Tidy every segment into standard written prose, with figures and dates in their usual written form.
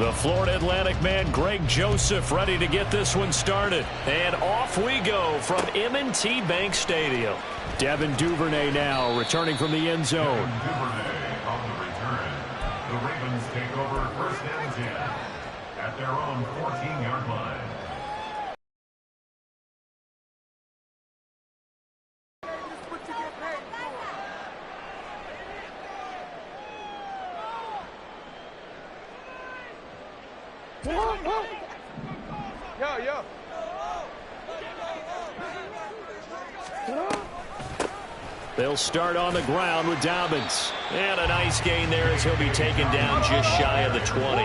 The Florida Atlantic man, Gjusto, ready to get this one started. And off we go from M&T Bank Stadium. Devin Duvernay now returning from the end zone. Duvernay on the return. The Ravens take over first and 10 at their own 14-yard line. Yo. They'll start on the ground with Dobbins. And a nice gain there as he'll be taken down just shy of the 20.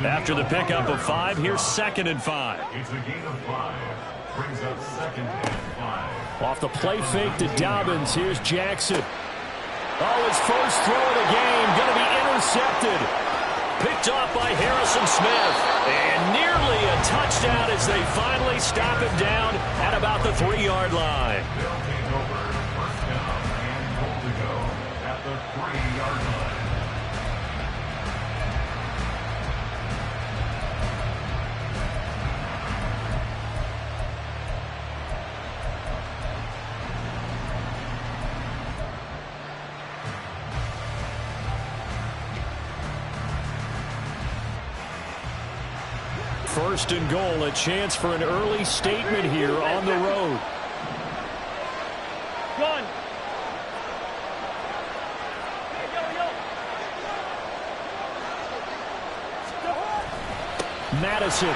After the pickup of 5, here's 2nd and 5. It's a gain of 5. Brings up 2nd and 5. Off the play fake to Dobbins, here's Jackson. Oh, his first throw of the game, going to be intercepted. Picked off by Harrison Smith. And nearly a touchdown as they finally stop him down at about the 3-yard line. They'll take over first down and goal to go at the 3-yard line. First and goal, a chance for an early statement here on the road. Gun. Madison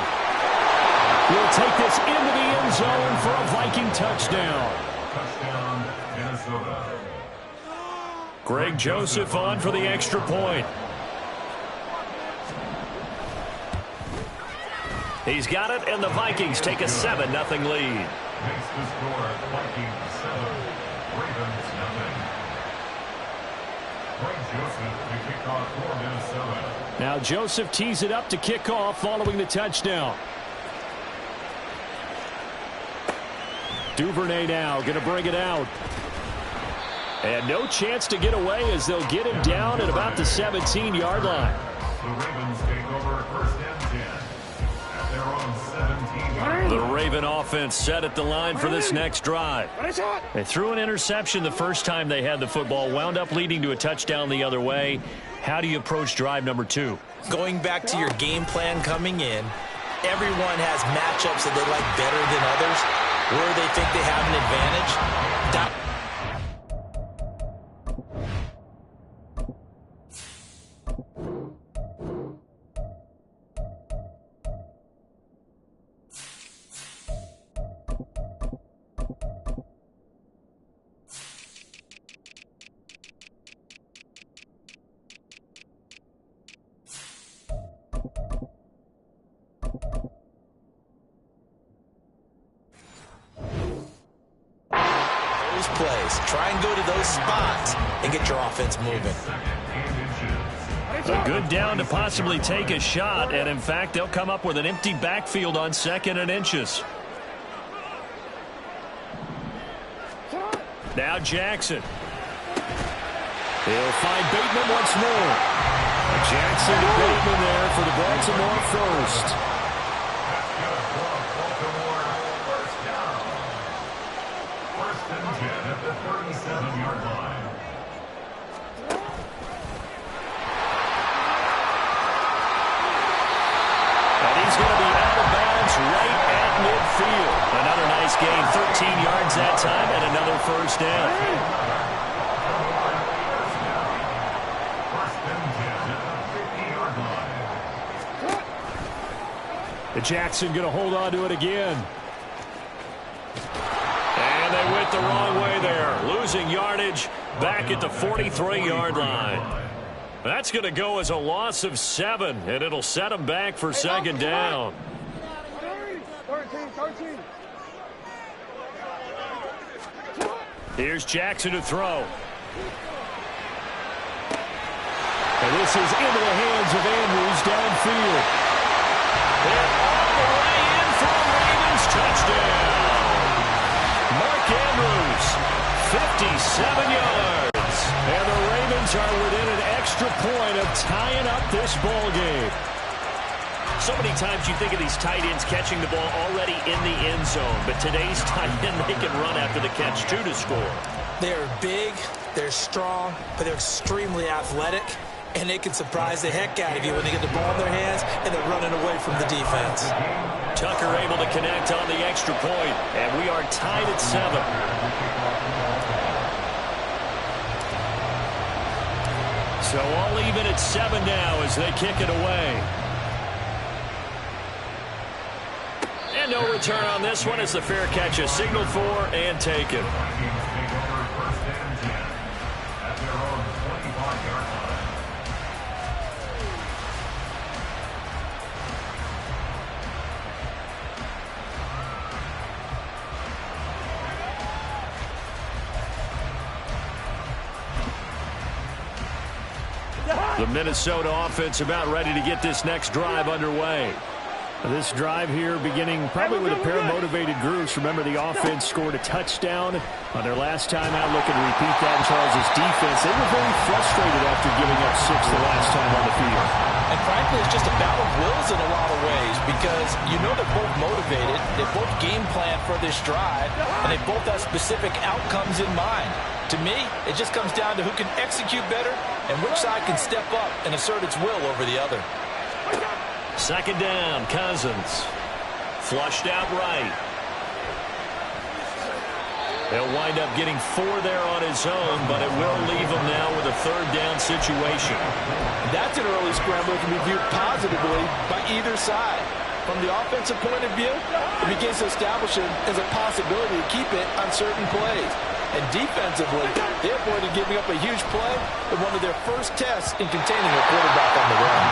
will take this into the end zone for a Viking touchdown. Touchdown, Minnesota. Gjusto on for the extra point. He's got it, and the Vikings take a 7-0 lead. Makes the score Vikings 7, Ravens 0. Joseph to kick off for Minnesota. Now Joseph tees it up to kick off following the touchdown. Duvernay now going to bring it out. And no chance to get away as they'll get him down at about the 17-yard line. The Ravens take over first and 10 at their own 17-yard line. The Raven offense set at the line for this next drive. They threw an interception the first time they had the football, wound up leading to a touchdown the other way. How do you approach drive number 2? Going back to your game plan coming in, everyone has matchups that they like better than others, where they think they have an advantage. Plays. Try and go to those spots and get your offense moving. A good down to possibly take a shot, and in fact, they'll come up with an empty backfield on 2nd and inches. Now Jackson. He'll find Bateman once more. Jackson to Bateman there for the Baltimore first. At the 37-yard line. And he's going to be out of bounds right at midfield. Another nice gain, 13 yards that time, and another first down. First and 10 at the 50-yard line. Jackson going to hold on to it again. And they went the wrong way there, losing yardage back at the 43-yard line. That's going to go as a loss of 7, and it'll set them back for 2nd down. 13. Here's Jackson to throw. And this is into the hands of Andrews downfield. And all the way in for a Ravens touchdown. Mark Andrews, 57 yards. And the Ravens are within an extra point of tying up this ball game. So many times you think of these tight ends catching the ball already in the end zone, but today's tight end, they can run after the catch, too, to score. They're big, they're strong, but they're extremely athletic, and they can surprise the heck out of you when they get the ball in their hands and they're running away from the defense. Tucker able to connect on the extra point, and we are tied at 7. So all even at 7 now as they kick it away. And no return on this one as the fair catch is signaled for and taken. The Minnesota offense about ready to get this next drive underway. This drive here beginning probably with a pair of motivated groups. Remember, the offense scored a touchdown on their last time out. Looking to repeat that in Charles' defense. They were very frustrated after giving up 6 the last time on the field. And frankly, it's just a battle of wills in a lot of ways because you know they're both motivated. They both game plan for this drive, and they both have specific outcomes in mind. To me, it just comes down to who can execute better and which side can step up and assert its will over the other. Second down, Cousins. Flushed out right. They'll wind up getting 4 there on his own, but it will leave him now with a third down situation. That's an early scramble that can be viewed positively by either side. From the offensive point of view, it begins to establish it as a possibility to keep it on certain plays. And defensively, they avoided giving up a huge play in one of their first tests in containing a quarterback on the run.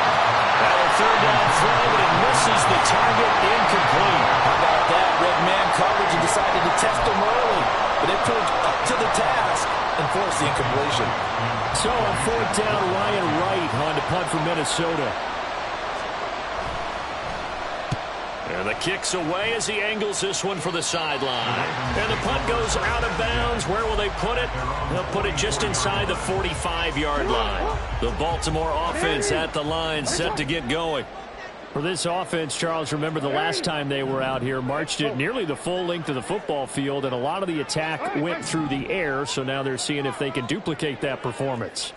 Now a third down throw, but it misses the target, incomplete. How about that? Red man coverage and decided to test them early. But they proved up to the task and forced the incompletion. So on fourth down, Ryan Wright on to punt for Minnesota. And the kick's away as he angles this one for the sideline. And the punt goes out of bounds. Where will they put it? They'll put it just inside the 45-yard line. The Baltimore offense at the line, set to get going. For this offense, Charles, remember the last time they were out here, marched it nearly the full length of the football field, and a lot of the attack went through the air, so now they're seeing if they can duplicate that performance.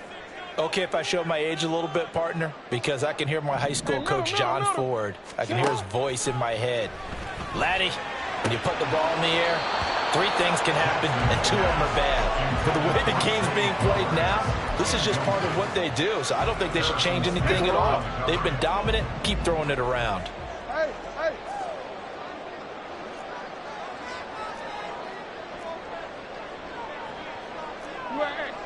Okay, if I show my age a little bit, partner, because I can hear my high school coach, John Ford. I can hear his voice in my head. Laddie, when you put the ball in the air, 3 things can happen, and 2 of them are bad. But the way the game's being played now, this is just part of what they do, so I don't think they should change anything at all. They've been dominant. Keep throwing it around. Hey, hey. You at?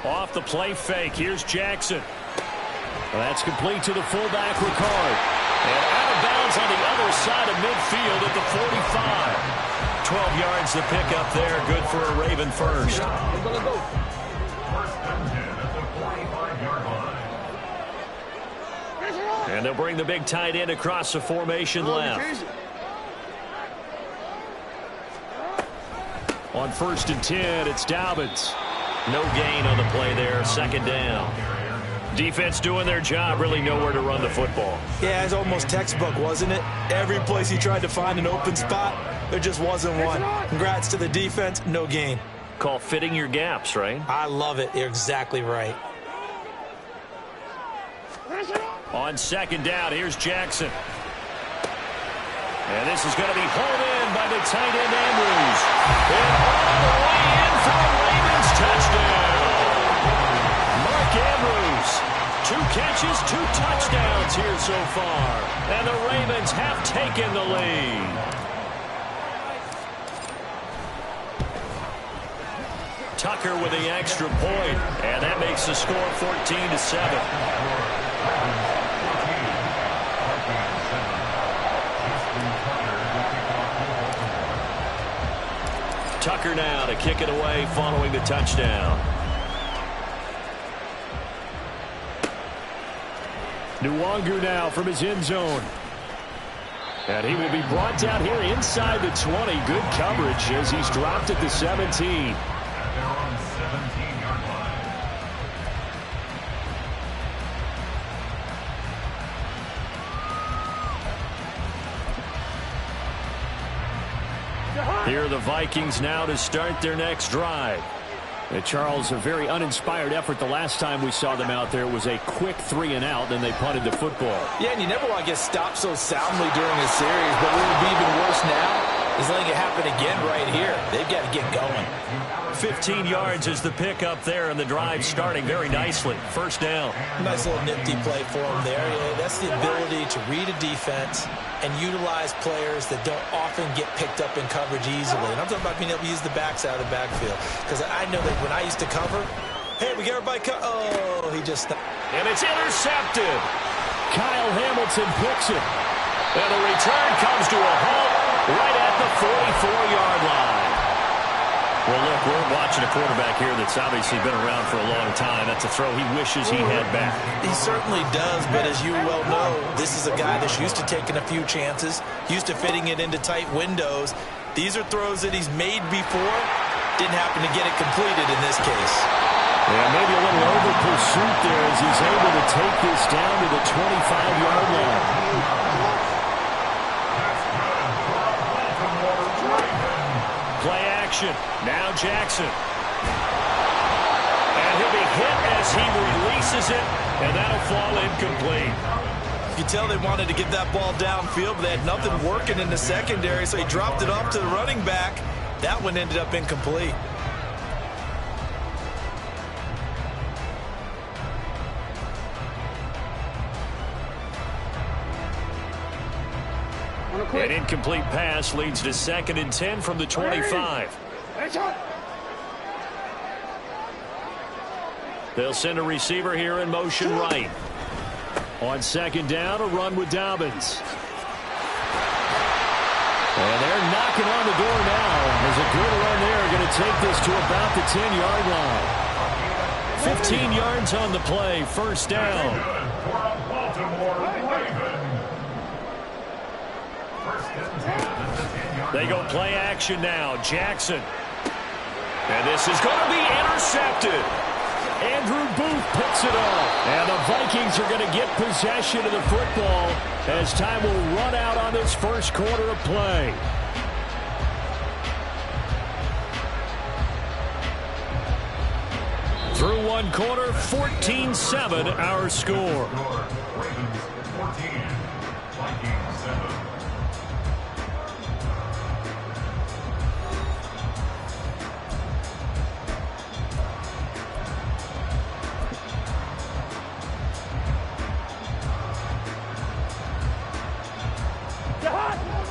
Off the play fake. Here's Jackson. Well, that's complete to the fullback, Ricard. And out of bounds on the other side of midfield at the 45. 12 yards to pick up there. Good for a Raven first. And they'll bring the big tight end across the formation left. On 1st and 10, it's Dobbins. No gain on the play there, second down. Defense doing their job, really nowhere to run the football. Yeah, it's almost textbook, wasn't it? Every place he tried to find an open spot, there just wasn't one. Congrats to the defense, no gain. Call fitting your gaps, right? I love it. You're exactly right. On 2nd down, here's Jackson. And this is going to be hauled in by the tight end, Andrews. And all the way in for the Ravens touchdown. Mark Andrews, 2 catches, 2 touchdowns here so far. And the Ravens have taken the lead. Tucker with the extra point, and that makes the score 14-7. Tucker now to kick it away following the touchdown. Nwangu now from his end zone. And he will be brought down here inside the 20. Good coverage as he's dropped at the 17. Here are the Vikings now to start their next drive. Charles, a very uninspired effort the last time we saw them out there. It was a quick 3-and-out, then they punted the football. Yeah, and you never want to get stopped so soundly during a series, but what would be even worse now is letting it happen again right here. They've got to get going. 15 yards is the pickup there, and the drive starting very nicely. First down. Nice little nifty play for him there. Yeah, that's the ability to read a defense and utilize players that don't often get picked up in coverage easily. And I'm talking about being able to use the backside of the backfield. Because I know that when I used to cover, hey, we get everybody oh, he just stopped. And it's intercepted. Kyle Hamilton picks it. And the return comes to a halt right at the 44-yard line. Well, look, we're watching a quarterback here that's obviously been around for a long time. That's a throw he wishes he had back. He certainly does, but as you well know, this is a guy that's used to taking a few chances, used to fitting it into tight windows. These are throws that he's made before. Didn't happen to get it completed in this case. Yeah, maybe a little over pursuit there as he's able to take this down to the 25-yard line. Play action. Now Jackson. And he'll be hit as he releases it, and that'll fall incomplete. You can tell they wanted to get that ball downfield, but they had nothing working in the secondary, so he dropped it off to the running back. That one ended up incomplete. An incomplete pass leads to 2nd and 10 from the 25. They'll send a receiver here in motion right. On 2nd down, a run with Dobbins. And they're knocking on the door now. There's a good run there. Going to take this to about the 10-yard line. 15 yards on the play. First down. They go play action now. Jackson. And this is going to be intercepted. Andrew Booth picks it off. And the Vikings are going to get possession of the football as time will run out on this first quarter of play. Through one quarter, 14-7 our score. Ravens 14, Vikings 7.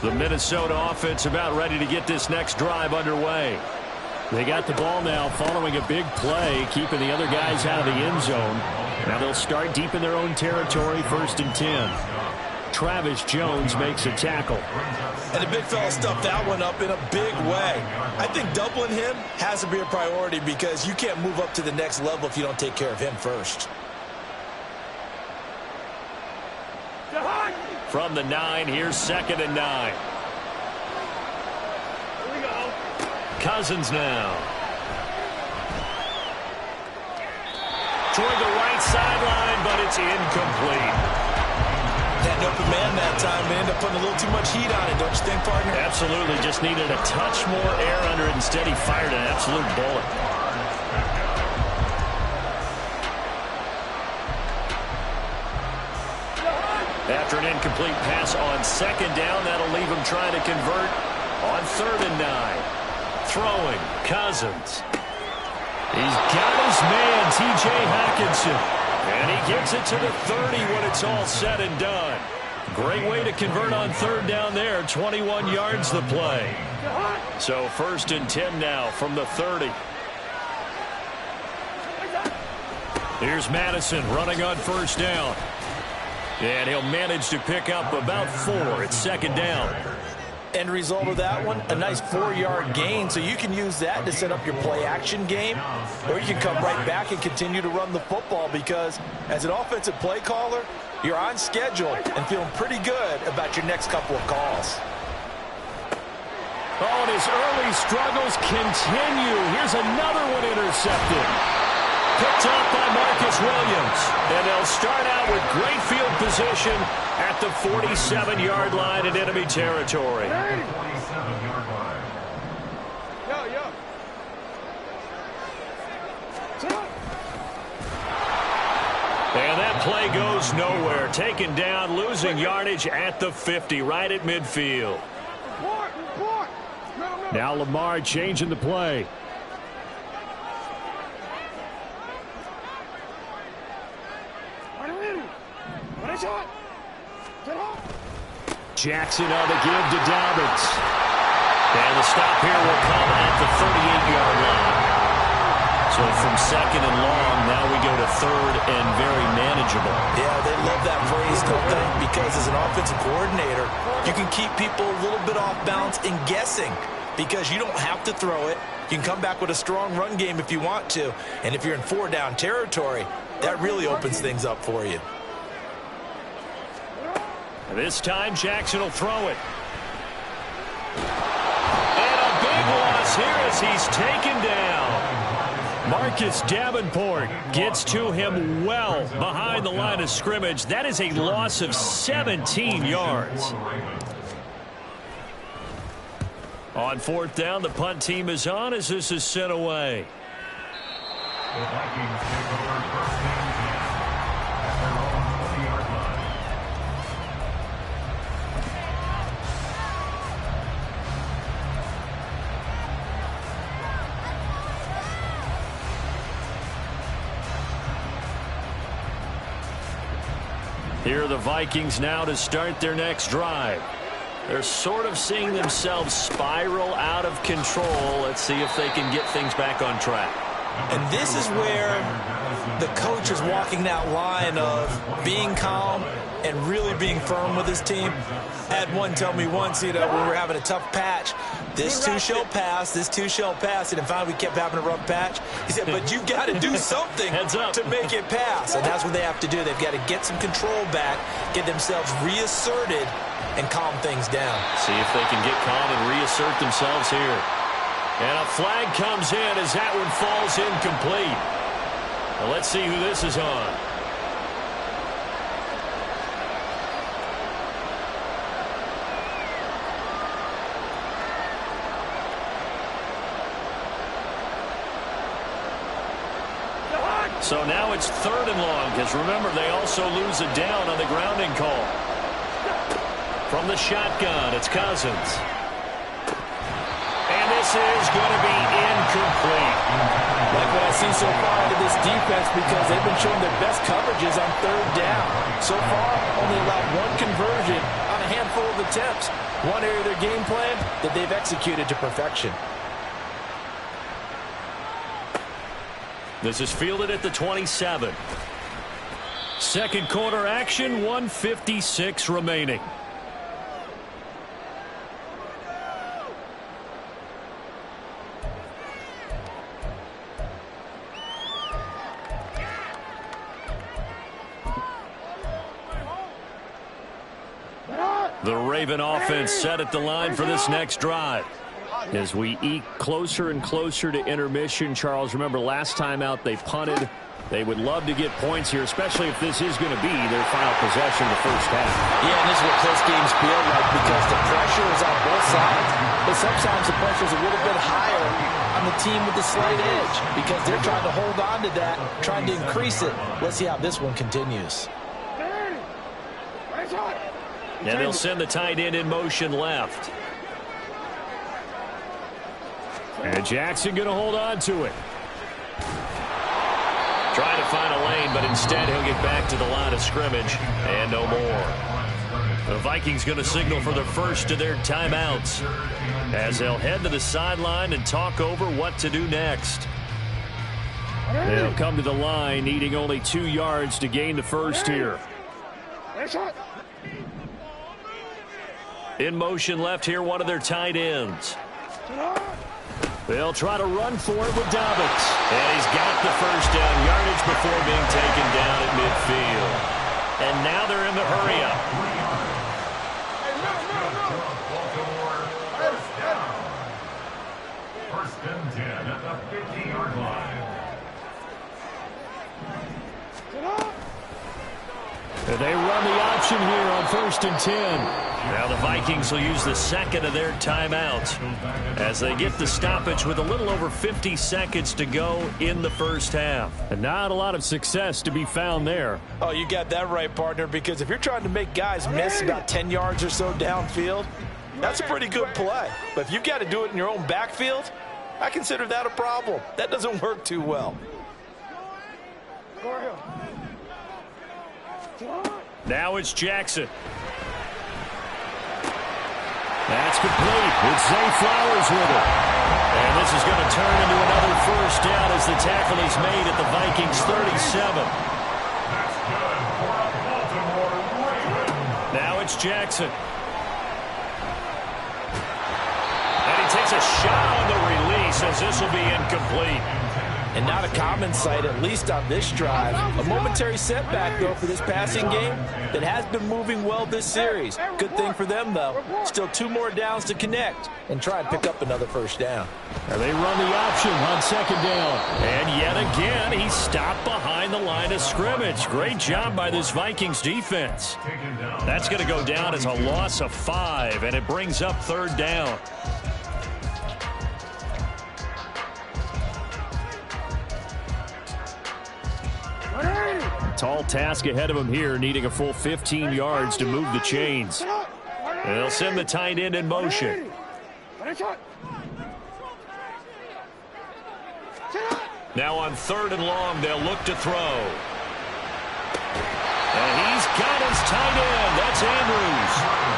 The Minnesota offense about ready to get this next drive underway. They got the ball now following a big play, keeping the other guys out of the end zone. Now they'll start deep in their own territory, 1st and 10. Travis Jones makes a tackle. And the big fella stuffed that one up in a big way. I think doubling him has to be a priority because you can't move up to the next level if you don't take care of him first. From the 9, here's 2nd and 9. Here we go. Cousins now. Toward the right sideline, but it's incomplete. That open man that time, they end up putting a little too much heat on it, don't you think, partner? Absolutely, just needed a touch more air under it. Instead, he fired an absolute bullet. After an incomplete pass on 2nd down, that'll leave him trying to convert on 3rd and 9. Throwing, Cousins. He's got his man, T.J. Hockenson. And he gets it to the 30 when it's all said and done. Great way to convert on 3rd down there. 21 yards the play. So 1st and 10 now from the 30. Here's Madison running on 1st down. And he'll manage to pick up about 4. It's 2nd down. End result of that one, a nice 4-yard gain. So you can use that to set up your play-action game, or you can come right back and continue to run the football because as an offensive play caller, you're on schedule and feeling pretty good about your next couple of calls. Oh, and his early struggles continue. Here's another one intercepted. Picked off by Marcus Williams. And they'll start out with great field position at the 47-yard line in enemy territory. 47-yard line. goes nowhere. Taken down, losing yardage at the 50, right at midfield. Now Lamar changing the play. Jackson on the give to Dobbins. And the stop here will come at the 38-yard line. So from second and long, now we go to third and very manageable. Yeah, they love that phrase, don't they? Because as an offensive coordinator, you can keep people a little bit off balance and guessing because you don't have to throw it. You can come back with a strong run game if you want to. And if you're in 4-down territory, that really opens things up for you. This time, Jackson will throw it. And a big loss here as he's taken down. Marcus Davenport gets to him well behind the line of scrimmage. That is a loss of 17 yards. On fourth down, the punt team is on as this is sent away. The Vikings take over first and 10 at their own 20-yard line. Here are the Vikings now to start their next drive. They're sort of seeing themselves spiral out of control. Let's see if they can get things back on track. And this is where the coach is walking that line of being calm and really being firm with his team. I had one tell me once, when we were having a tough patch, this too shall pass, this too shall pass. And finally we kept having a rough patch. He said, but you got to do something to make it pass. And that's what they have to do. They've got to get some control back, get themselves reasserted, and calm things down. See if they can get calm and reassert themselves here. And a flag comes in as that one falls incomplete. Well, let's see who this is on. So now it's third and long, because remember, they also lose a down on the grounding call. From the shotgun, it's Cousins. And this is going to be incomplete. Like what I see so far out of this defense, because they've been showing their best coverages on third down. So far, only allowed one conversion on a handful of attempts. One area of their game plan that they've executed to perfection. This is fielded at the 27. Second quarter action, 1:56 remaining. The Raven offense set at the line for this next drive. As we eke closer and closer to intermission, Charles, remember last time out they punted. They would love to get points here, especially if this is going to be their final possession of the first half. Yeah, and this is what close games feel like because the pressure is on both sides, but sometimes the pressure is a little bit higher on the team with the slight edge because they're trying to hold on to that, trying to increase it. Let's see how this one continues. And they'll send the tight end in motion left. And Jackson going to hold on to it. Trying to find a lane, but instead he'll get back to the line of scrimmage and no more. The Vikings going to signal for the first of their timeouts as they'll head to the sideline and talk over what to do next. They'll come to the line needing only 2 yards to gain the first here. In motion left here, one of their tight ends. They'll try to run for it with Dobbins. And he's got the first down yardage before being taken down at midfield. And now they're in the hurry-up. First and 10 at the 50-yard line. And they run the option here on 1st and 10. Now the Vikings will use the second of their timeouts as they get the stoppage with a little over 50 seconds to go in the first half. And not a lot of success to be found there. Oh, you got that right, partner, because if you're trying to make guys miss about 10 yards or so downfield, that's a pretty good play. But if you've got to do it in your own backfield, I consider that a problem. That doesn't work too well. Now it's Jackson. That's complete with Zay Flowers with it. And this is going to turn into another first down as the tackle is made at the Vikings 37. That's good for a Baltimore Raven. Now it's Jackson. And he takes a shot on the release as this will be incomplete. And not a common sight, at least on this drive. A momentary setback, though, for this passing game that has been moving well this series. Good thing for them, though. Still 2 more downs to connect and try and pick up another first down. And they run the option on 2nd down. And yet again, he's stopped behind the line of scrimmage. Great job by this Vikings defense. That's going to go down as a loss of 5, and it brings up 3rd down. Tall task ahead of him here, needing a full 15 yards to move the chains. And they'll send the tight end in motion. Now on 3rd and long, they'll look to throw. And he's got his tight end. That's Andrews.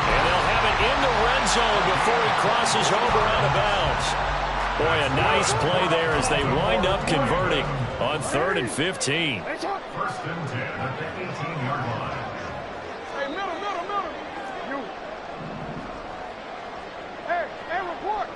And they'll have it in the red zone before he crosses over out of bounds. Boy, a nice play there as they wind up converting on 3rd and 15. 1st and 10 at the 18-yard line. Hey, middle. You. Hey, report.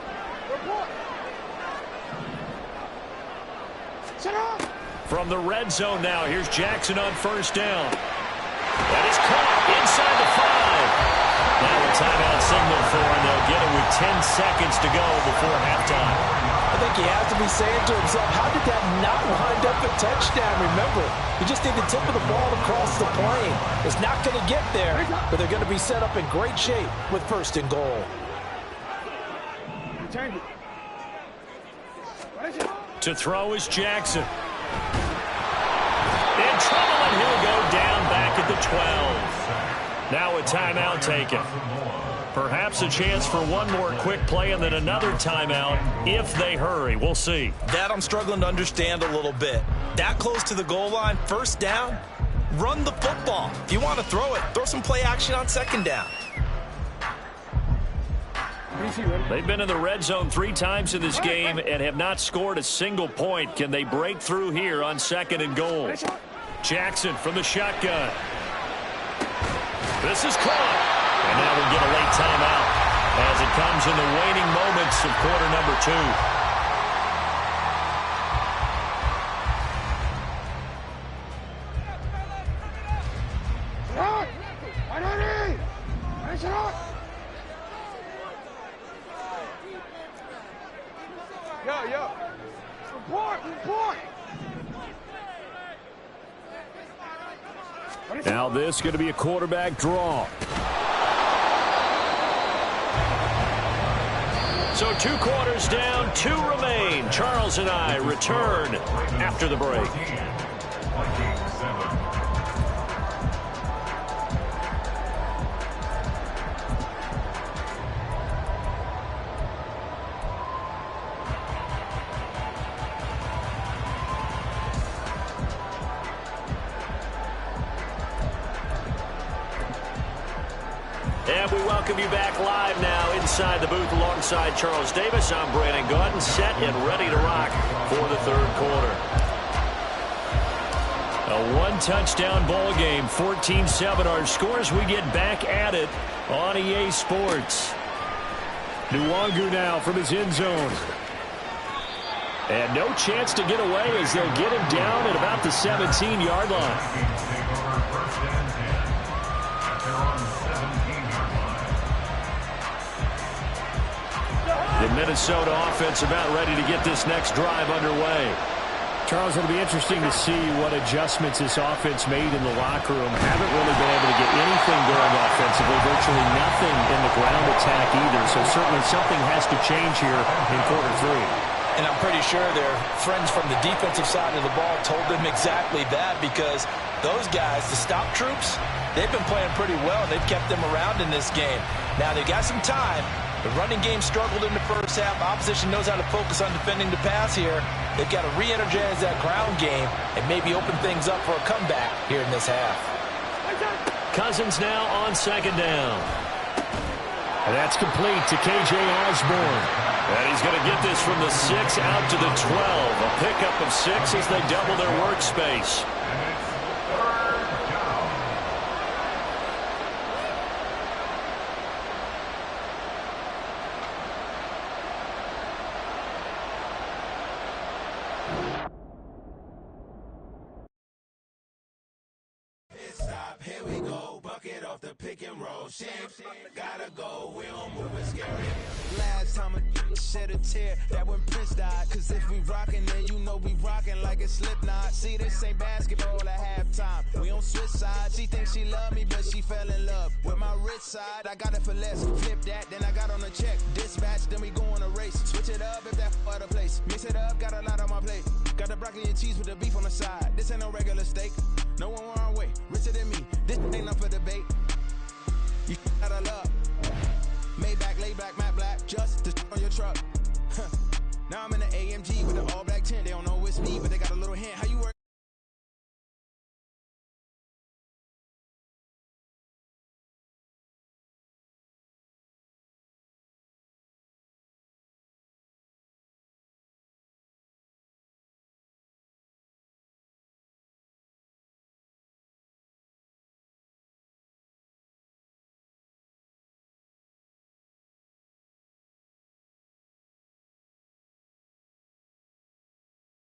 Sit up. From the red zone now, here's Jackson on 1st down. That is caught inside the 5. Now a timeout signal for him. They'll get it with 10 seconds to go before halftime. I think he has to be saying to himself, how did that not wind up a touchdown? Remember, you just need the tip of the ball to cross the plane. It's not going to get there, but they're going to be set up in great shape with 1st and goal. To throw is Jackson. In trouble, and he'll go down back at the 12. Now a timeout taken. Perhaps a chance for one more quick play and then another timeout if they hurry. We'll see. That I'm struggling to understand a little bit. That close to the goal line, 1st down, run the football. If you want to throw it, throw some play action on 2nd down. They've been in the red zone 3 times in this game and have not scored a single point. Can they break through here on 2nd and goal? Jackson from the shotgun. This is caught. And now we'll get a late timeout as it comes in the waning moments of quarter number 2. Yo. Report. Now this is going to be a quarterback draw. So 2 quarters down, 2 remain. Charles and I return after the break. And we welcome you back live now inside the booth alongside Charles Davis. I'm Brandon Gaudin, set and ready to rock for the 3rd quarter. A 1-touchdown ball game, 14-7 our scores. We get back at it on EA Sports. Nwangu now from his end zone. And no chance to get away as they'll get him down at about the 17-yard line. The Minnesota offense about ready to get this next drive underway. Charles, it'll be interesting to see what adjustments this offense made in the locker room. Haven't really been able to get anything going offensively, virtually nothing in the ground attack either. So certainly something has to change here in quarter three. And I'm pretty sure their friends from the defensive side of the ball told them exactly that, because those guys, the stop troops, they've been playing pretty well. They've kept them around in this game. Now they've got some time. The running game struggled in the first half. Opposition knows how to focus on defending the pass here. They've got to re-energize that ground game and maybe open things up for a comeback here in this half. Cousins now on second down. And that's complete to K.J. Osborne. And he's going to get this from the 6 out to the 12. A pickup of 6 as they double their workspace. Here we go, bucket off the pick and roll. Shit, gotta go, we don't move it scary. Last time a shed a tear, that when Prince died. Cause if we rockin', then you know we rockin' like it's Slipknot. See, this ain't basketball at halftime. We on switch sides. She thinks she love me, but she fell in love with my rich side. I got it for less. Flip that, then I got on a check. Dispatch, then we go on a race. Switch it up if that other place. Mix it up, got a lot on my plate. Got the broccoli and cheese with the beef on the side. This ain't no regular steak. No one wrong way, richer than me. This ain't up for debate. You got a love. Maybach, lay back, matte black, just to on your truck. Now I'm in the AMG with the all black tint. They don't know it's me, but they got a little hint. How you work?